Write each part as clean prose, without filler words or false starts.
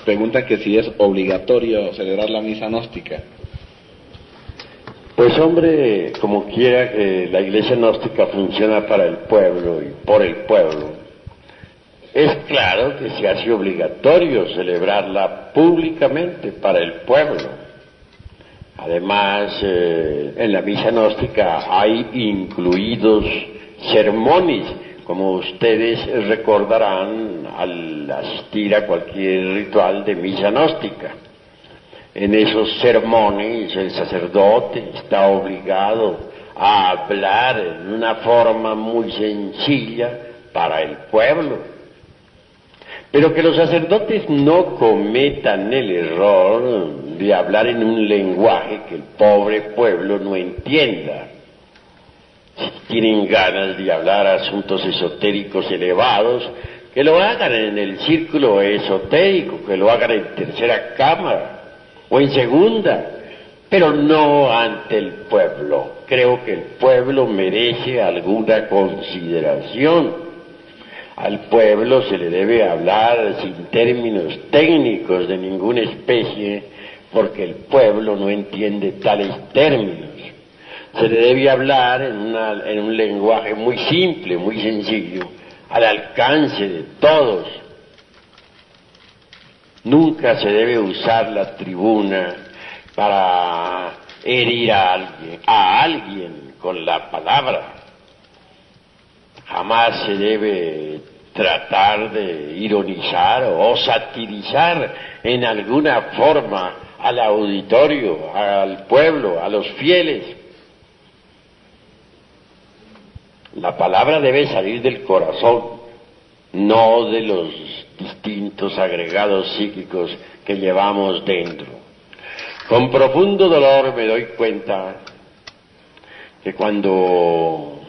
preguntan que si es obligatorio celebrar la misa gnóstica. Pues hombre, como quiera que la iglesia gnóstica funciona para el pueblo y por el pueblo, es claro que se hace obligatorio celebrarla públicamente para el pueblo. Además, en la misa gnóstica hay incluidos sermones, como ustedes recordarán al asistir a cualquier ritual de misa gnóstica. En esos sermones el sacerdote está obligado a hablar en una forma muy sencilla para el pueblo. Pero que los sacerdotes no cometan el error de hablar en un lenguaje que el pobre pueblo no entienda. Si tienen ganas de hablar asuntos esotéricos elevados, que lo hagan en el círculo esotérico, que lo hagan en tercera cámara o en segunda, pero no ante el pueblo. Creo que el pueblo merece alguna consideración. Al pueblo se le debe hablar sin términos técnicos de ninguna especie, porque el pueblo no entiende tales términos. Se le debe hablar en un lenguaje muy simple, muy sencillo, al alcance de todos. Nunca se debe usar la tribuna para herir a alguien con la palabra. Jamás se debe tratar de ironizar o satirizar en alguna forma al auditorio, al pueblo, a los fieles. La palabra debe salir del corazón, no de los distintos agregados psíquicos que llevamos dentro. Con profundo dolor me doy cuenta que cuando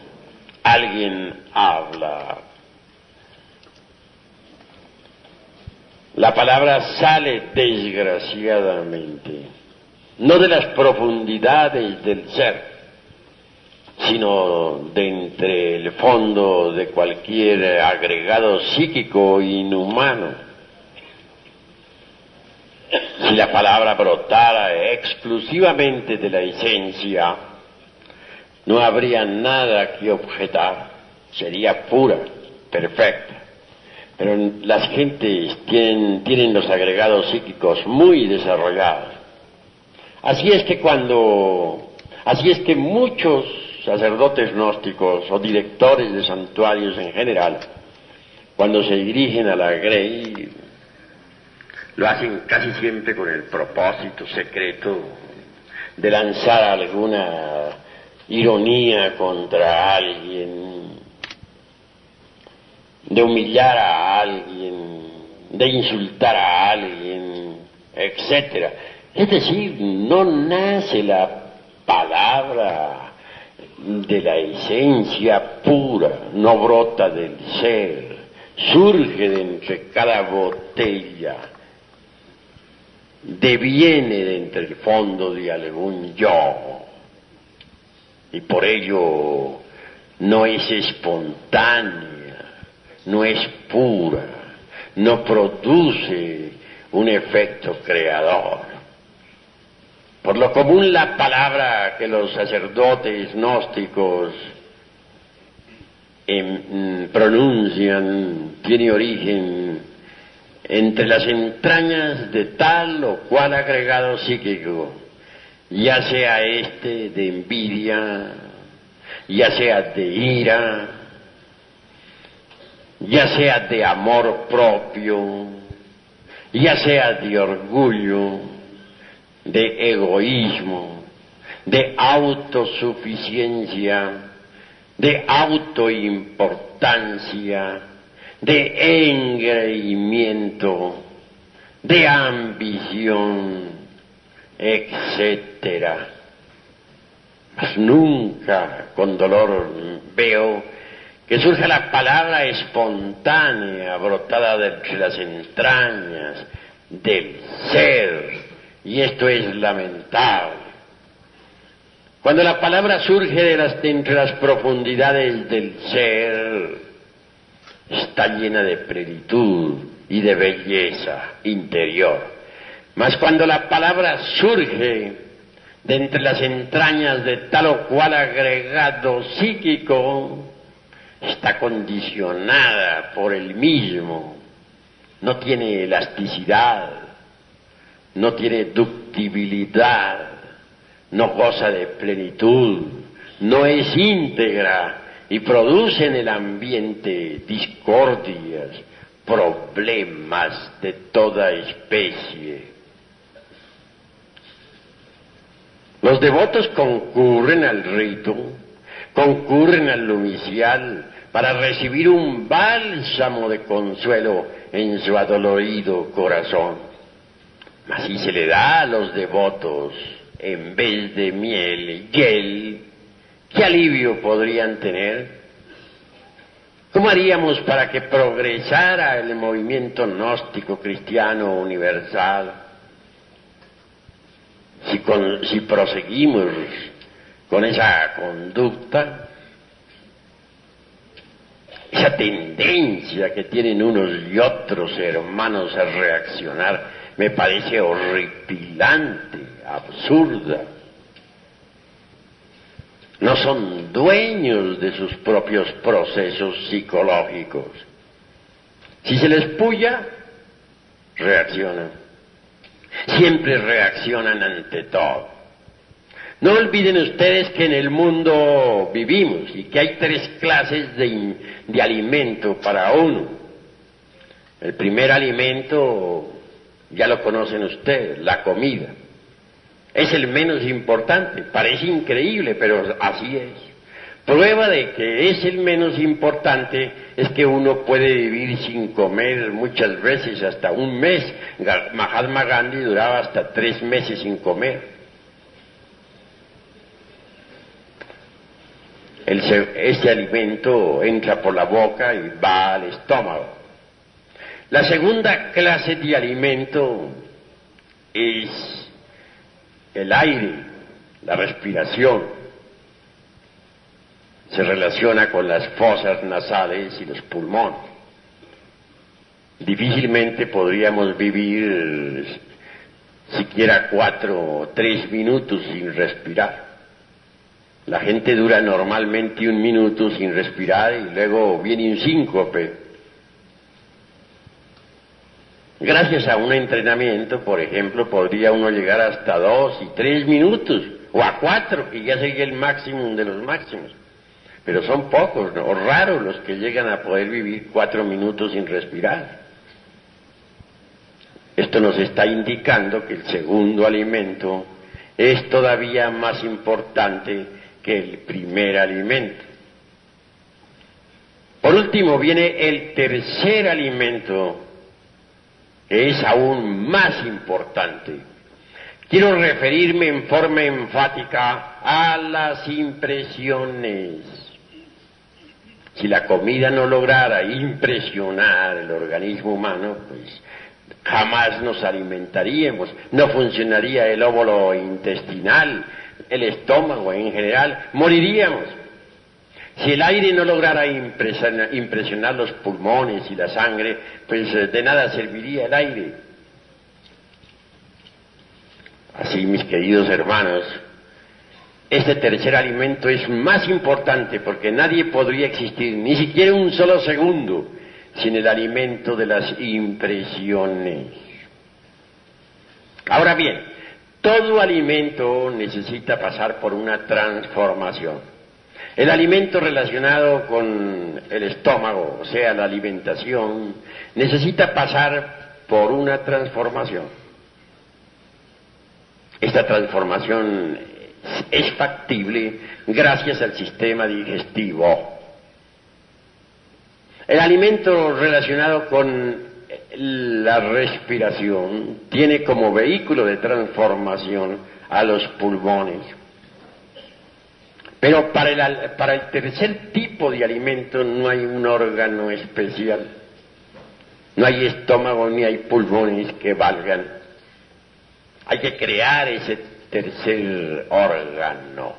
alguien habla, la palabra sale desgraciadamente, no de las profundidades del ser, sino de entre el fondo de cualquier agregado psíquico inhumano. Si la palabra brotara exclusivamente de la esencia, no habría nada que objetar, sería pura, perfecta. Pero las gentes tienen los agregados psíquicos muy desarrollados. Así es que muchos sacerdotes gnósticos o directores de santuarios en general, cuando se dirigen a la grey, lo hacen casi siempre con el propósito secreto de lanzar alguna ironía contra alguien, de humillar a alguien, de insultar a alguien, etc. Es decir, no nace la palabra de la esencia pura, no brota del ser, surge de entre cada botella, deviene de entre el fondo de algún yo, y por ello no es espontánea, no es pura, no produce un efecto creador. Por lo común, la palabra que los sacerdotes gnósticos pronuncian tiene origen entre las entrañas de tal o cual agregado psíquico, ya sea este de envidia, ya sea de ira, ya sea de amor propio, ya sea de orgullo, de egoísmo, de autosuficiencia, de autoimportancia, de engreimiento, de ambición, etcétera. Mas nunca con dolor veo que surja la palabra espontánea, brotada de entre las entrañas del ser. Y esto es lamentable. Cuando la palabra surge de entre las profundidades del ser, está llena de plenitud, y de belleza interior. Mas cuando la palabra surge de entre las entrañas de tal o cual agregado psíquico, está condicionada por el mismo, no tiene elasticidad, no tiene ductibilidad, no goza de plenitud, no es íntegra y produce en el ambiente discordias, problemas de toda especie. Los devotos concurren al rito, concurren al lumicial para recibir un bálsamo de consuelo en su adolorido corazón. Mas si se le da a los devotos, en vez de miel, hiel, ¿qué alivio podrían tener? ¿Cómo haríamos para que progresara el movimiento gnóstico cristiano universal? Si proseguimos con esa conducta, esa tendencia que tienen unos y otros hermanos a reaccionar, me parece horripilante, absurda. No son dueños de sus propios procesos psicológicos. Si se les puya, reaccionan. Siempre reaccionan ante todo. No olviden ustedes que en el mundo vivimos y que hay 3 clases de alimento para uno. El primer alimento, ya lo conocen ustedes, la comida. Es el menos importante, parece increíble, pero así es. Prueba de que es el menos importante es que uno puede vivir sin comer muchas veces hasta un mes. Mahatma Gandhi duraba hasta 3 meses sin comer. Ese alimento entra por la boca y va al estómago. La segunda clase de alimento es el aire, la respiración. Se relaciona con las fosas nasales y los pulmones. Difícilmente podríamos vivir siquiera 4 o 3 minutos sin respirar. La gente dura normalmente 1 minuto sin respirar y luego viene un síncope. Gracias a un entrenamiento, por ejemplo, podría uno llegar hasta 2 y 3 minutos, o a 4, que ya sería el máximo de los máximos. Pero son pocos, ¿no? O raros los que llegan a poder vivir 4 minutos sin respirar. Esto nos está indicando que el segundo alimento es todavía más importante que el primer alimento. Por último viene el tercer alimento, que es aún más importante. Quiero referirme en forma enfática a las impresiones. Si la comida no lograra impresionar el organismo humano, pues jamás nos alimentaríamos, no funcionaría el óvulo intestinal, el estómago en general, moriríamos. Si el aire no lograra impresionar los pulmones y la sangre, pues de nada serviría el aire. Así, mis queridos hermanos, este tercer alimento es más importante porque nadie podría existir, ni siquiera un solo segundo, sin el alimento de las impresiones. Ahora bien, todo alimento necesita pasar por una transformación. El alimento relacionado con el estómago, o sea, la alimentación, necesita pasar por una transformación. Esta transformación es factible gracias al sistema digestivo. El alimento relacionado con la respiración tiene como vehículo de transformación a los pulmones. Pero para el tercer tipo de alimento no hay un órgano especial. No hay estómago ni hay pulmones que valgan. Hay que crear ese tercer órgano.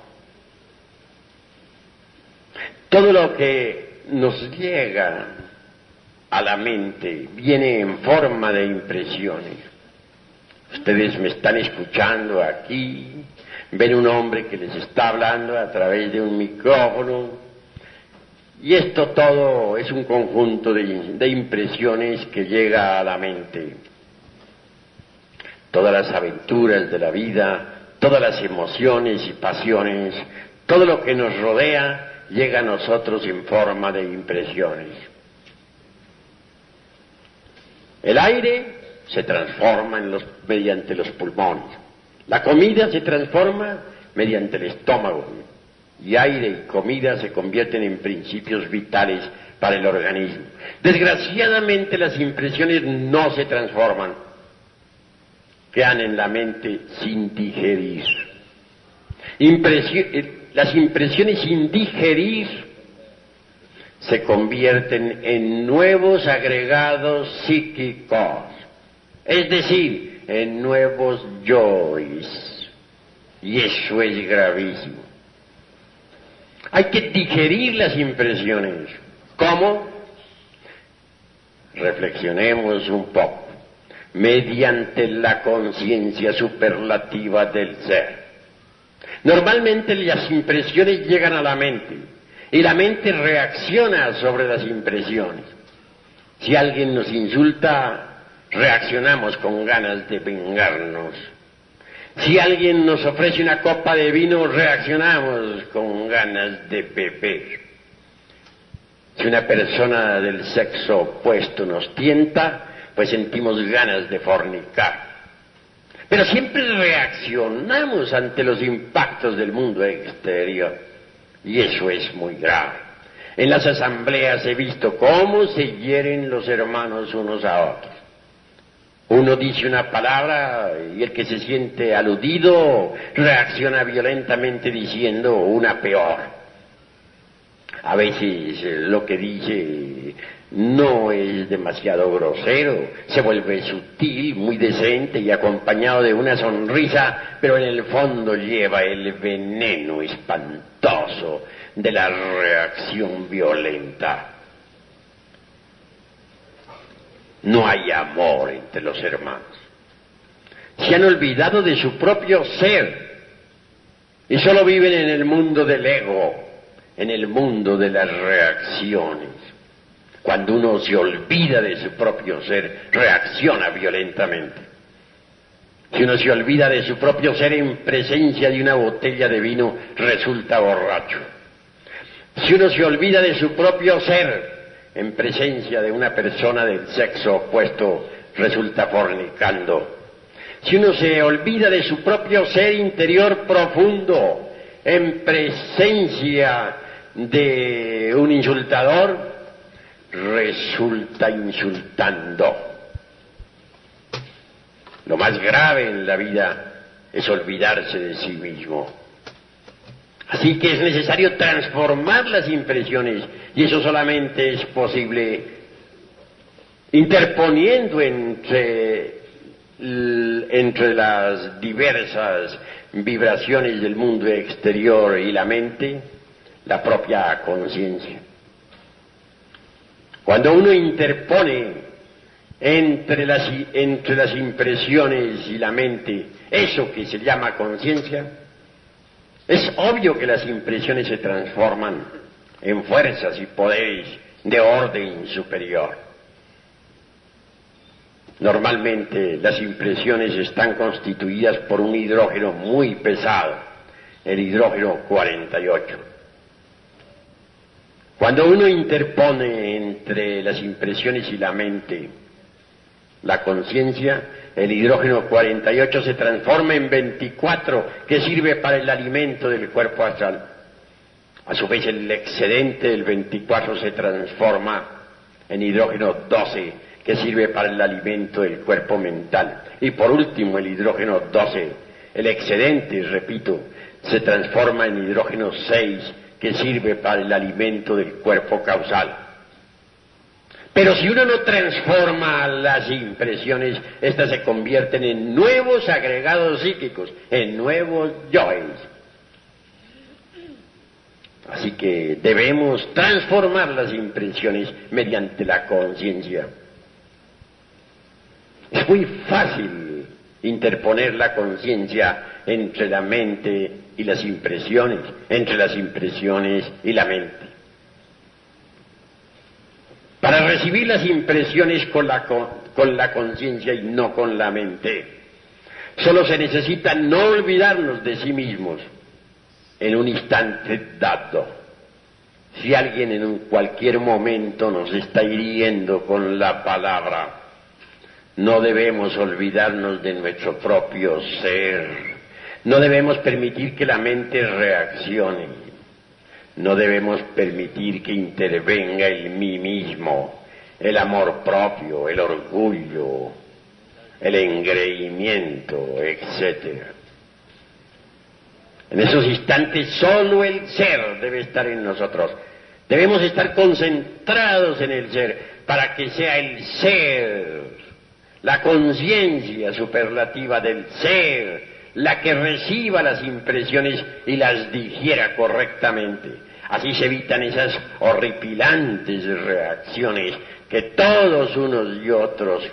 Todo lo que nos llega a la mente viene en forma de impresiones. Ustedes me están escuchando aquí, ven un hombre que les está hablando a través de un micrófono, y esto todo es un conjunto de impresiones que llega a la mente. Todas las aventuras de la vida, todas las emociones y pasiones, todo lo que nos rodea llega a nosotros en forma de impresiones. El aire se transforma mediante los pulmones. La comida se transforma mediante el estómago. Y aire y comida se convierten en principios vitales para el organismo. Desgraciadamente las impresiones no se transforman. Quedan en la mente sin digerir. Las impresiones sin digerir se convierten en nuevos agregados psíquicos, es decir, en nuevos yoes, y eso es gravísimo. Hay que digerir las impresiones. ¿Cómo? Reflexionemos un poco. Mediante la conciencia superlativa del ser. Normalmente las impresiones llegan a la mente y la mente reacciona sobre las impresiones. Si alguien nos insulta, reaccionamos con ganas de vengarnos. Si alguien nos ofrece una copa de vino, reaccionamos con ganas de beber. Si una persona del sexo opuesto nos tienta, pues sentimos ganas de fornicar. Pero siempre reaccionamos ante los impactos del mundo exterior, y eso es muy grave. En las asambleas he visto cómo se hieren los hermanos unos a otros. Uno dice una palabra y el que se siente aludido reacciona violentamente diciendo una peor. A veces lo que dice no es demasiado grosero, se vuelve sutil, muy decente y acompañado de una sonrisa, pero en el fondo lleva el veneno espantoso de la reacción violenta. No hay amor entre los hermanos. Se han olvidado de su propio ser y solo viven en el mundo del ego, en el mundo de las reacciones. Cuando uno se olvida de su propio ser, reacciona violentamente. Si uno se olvida de su propio ser en presencia de una botella de vino, resulta borracho. Si uno se olvida de su propio ser en presencia de una persona del sexo opuesto, resulta fornicando. Si uno se olvida de su propio ser interior profundo en presencia de un insultador, resulta insultando. Lo más grave en la vida es olvidarse de sí mismo. Así que es necesario transformar las impresiones, y eso solamente es posible interponiendo entre las diversas vibraciones del mundo exterior y la mente, la propia conciencia. Cuando uno interpone entre las impresiones y la mente eso que se llama conciencia, es obvio que las impresiones se transforman en fuerzas y poderes de orden superior. Normalmente las impresiones están constituidas por un hidrógeno muy pesado, el hidrógeno 48. Cuando uno interpone entre las impresiones y la mente la conciencia, el hidrógeno 48 se transforma en 24, que sirve para el alimento del cuerpo astral. A su vez, el excedente del 24 se transforma en hidrógeno 12, que sirve para el alimento del cuerpo mental. Y por último, el hidrógeno 12, el excedente, repito, se transforma en hidrógeno 6, que sirve para el alimento del cuerpo causal. Pero si uno no transforma las impresiones, estas se convierten en nuevos agregados psíquicos, en nuevos yoes. Así que debemos transformar las impresiones mediante la conciencia. Es muy fácil interponer la conciencia entre la mente y las impresiones, entre las impresiones y la mente. Para recibir las impresiones con la conciencia y no con la mente, solo se necesita no olvidarnos de sí mismos en un instante dado. Si alguien en cualquier momento nos está hiriendo con la palabra, no debemos olvidarnos de nuestro propio ser. No debemos permitir que la mente reaccione. No debemos permitir que intervenga el mí mismo, el amor propio, el orgullo, el engreimiento, etc. En esos instantes solo el ser debe estar en nosotros. Debemos estar concentrados en el ser para que sea el ser, la conciencia superlativa del ser, la que reciba las impresiones y las digiera correctamente. Así se evitan esas horripilantes reacciones que todos unos y otros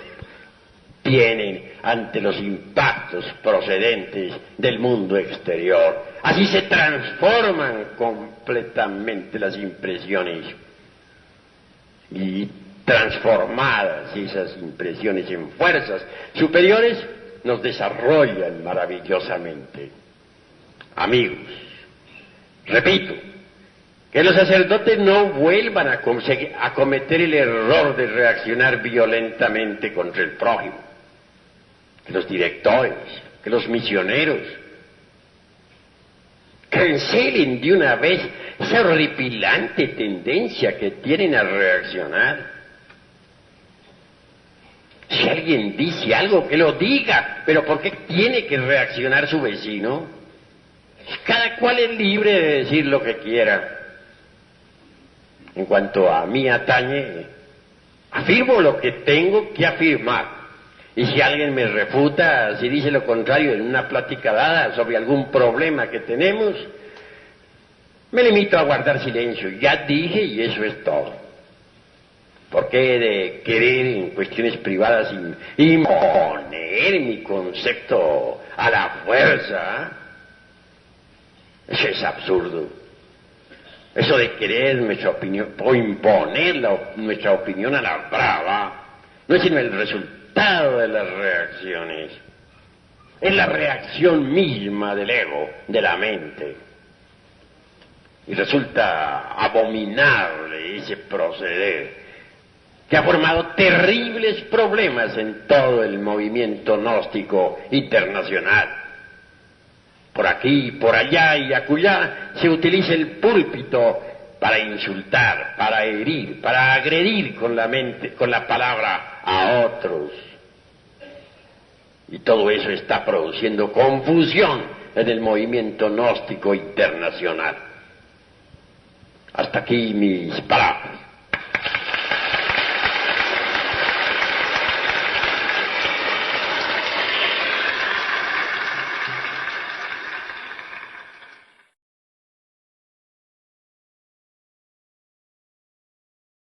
tienen ante los impactos procedentes del mundo exterior. Así se transforman completamente las impresiones, y transformadas esas impresiones en fuerzas superiores nos desarrollan maravillosamente. Amigos, repito, que los sacerdotes no vuelvan a cometer el error de reaccionar violentamente contra el prójimo, que los directores, que los misioneros cancelen de una vez esa horripilante tendencia que tienen a reaccionar. Si alguien dice algo, que lo diga, pero ¿por qué tiene que reaccionar su vecino? Cada cual es libre de decir lo que quiera. En cuanto a mí atañe, afirmo lo que tengo que afirmar. Y si alguien me refuta, si dice lo contrario en una plática dada sobre algún problema que tenemos, me limito a guardar silencio. Ya dije y eso es todo. ¿Por qué he de querer en cuestiones privadas imponer mi concepto a la fuerza? Eso es absurdo. Eso de querer nuestra opinión o imponer nuestra opinión a la brava no es sino el resultado de las reacciones. Es la reacción misma del ego, de la mente. Y resulta abominable ese proceder que ha formado terribles problemas en todo el movimiento gnóstico internacional. Por aquí, por allá y acullá se utiliza el púlpito para insultar, para herir, para agredir con la mente, con la palabra a otros. Y todo eso está produciendo confusión en el movimiento gnóstico internacional. Hasta aquí mis palabras.